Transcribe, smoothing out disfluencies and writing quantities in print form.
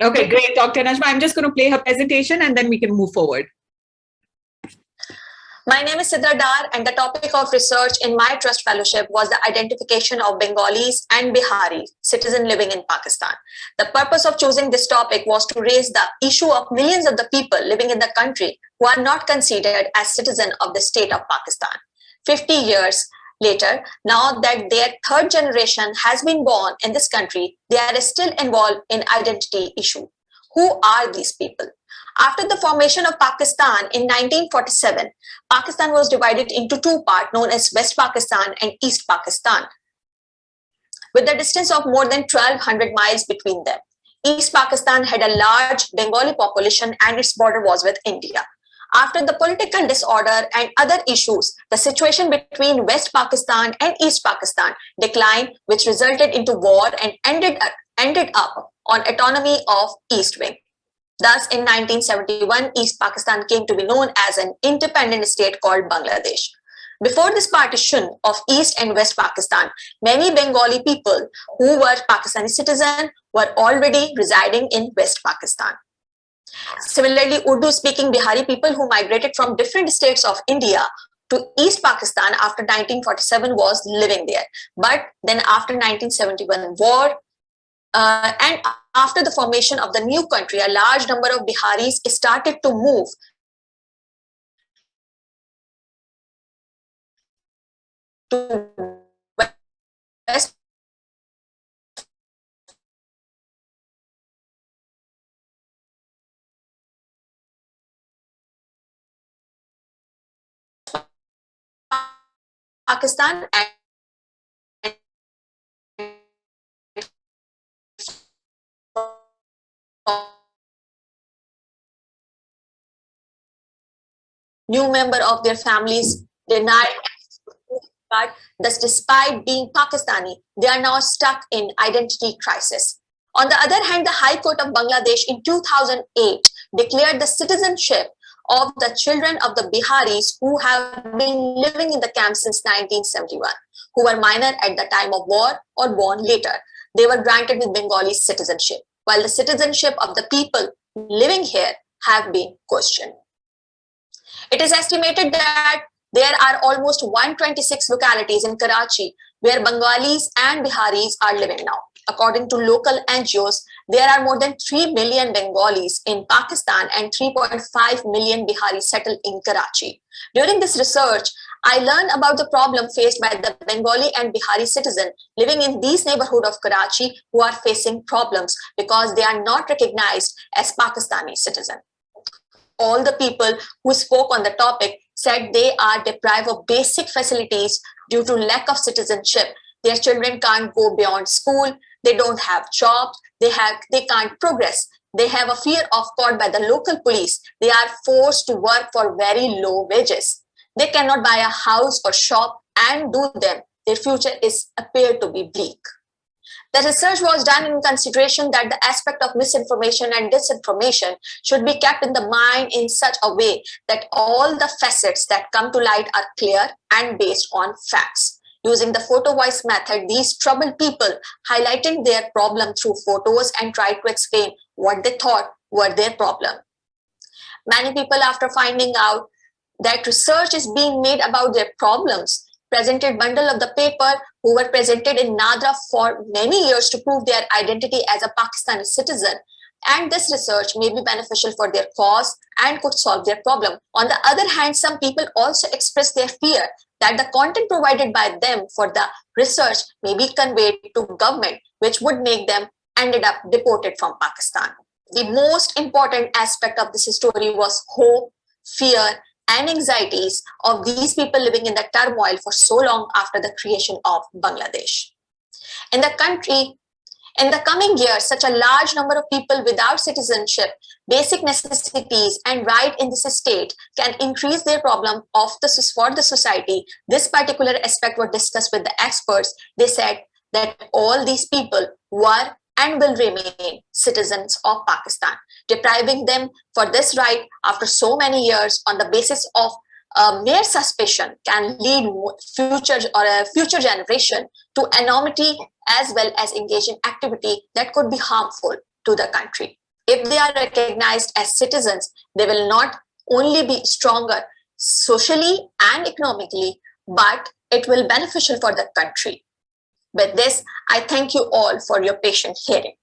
Okay, great, Dr. Najma. I'm just going to play her presentation and then we can move forward. My name is Sidra and the topic of research in my trust fellowship was the identification of Bengalis and Bihari citizens living in Pakistan. The purpose of choosing this topic was to raise the issue of millions of the people living in the country who are not considered as citizens of the state of Pakistan. 50 years later, now that their third generation has been born in this country, they are still involved in identity issue. Who are these people? After the formation of Pakistan in 1947, Pakistan was divided into two parts known as West Pakistan and East Pakistan, with a distance of more than 1,200 miles between them. East Pakistan had a large Bengali population and its border was with India. After the political disorder and other issues, the situation between West Pakistan and East Pakistan declined, which resulted into war and ended up on autonomy of East Wing. Thus, in 1971, East Pakistan came to be known as an independent state called Bangladesh. Before this partition of East and West Pakistan, many Bengali people who were Pakistani citizens were already residing in West Pakistan. Similarly, Urdu-speaking Bihari people who migrated from different states of India to East Pakistan after 1947 was living there. But then after 1971 war, and after the formation of the new country, a large number of Biharis started to move to West Pakistan and new member of their families denied, but thus despite being Pakistani, they are now stuck in identity crisis. On the other hand, the High Court of Bangladesh in 2008 declared the citizenship of the children of the Biharis who have been living in the camp since 1971, who were minor at the time of war or born later. They were granted with Bengali citizenship, while the citizenship of the people living here have been questioned. It is estimated that there are almost 126 localities in Karachi where Bengalis and Beharis are living now. According to local NGOs, there are more than 3 million Bengalis in Pakistan and 3.5 million Beharis settled in Karachi. During this research, I learned about the problem faced by the Bengali and Behari citizens living in these neighborhoods of Karachi who are facing problems because they are not recognized as Pakistani citizens. All the people who spoke on the topic said they are deprived of basic facilities due to lack of citizenship. Their children can't go beyond school, they don't have jobs, they can't progress. They have a fear of caught by the local police. They are forced to work for very low wages. They cannot buy a house or shop and do them. Their future is appeared to be bleak. The research was done in consideration that the aspect of misinformation and disinformation should be kept in the mind in such a way that all the facets that come to light are clear and based on facts. Using the photo voice method, these troubled people highlighted their problem through photos and tried to explain what they thought were their problem. Many people, after finding out that research is being made about their problems, presented bundle of the paper who were presented in Nadra for many years to prove their identity as a Pakistani citizen, and this research may be beneficial for their cause and could solve their problem. On the other hand, some people also expressed their fear that the content provided by them for the research may be conveyed to government, which would make them ended up deported from Pakistan. The most important aspect of this story was hope, fear, and anxieties of these people living in the turmoil for so long after the creation of Bangladesh. In the country, in the coming years, such a large number of people without citizenship, basic necessities, and right in this state can increase their problem for the society. This particular aspect was discussed with the experts. They said that all these people were and will remain citizens of Pakistan. Depriving them for this right after so many years on the basis of mere suspicion can lead future generation to anonymity as well as engage in activity that could be harmful to the country. If they are recognized as citizens, they will not only be stronger socially and economically, but it will be beneficial for the country. With this, I thank you all for your patient hearing.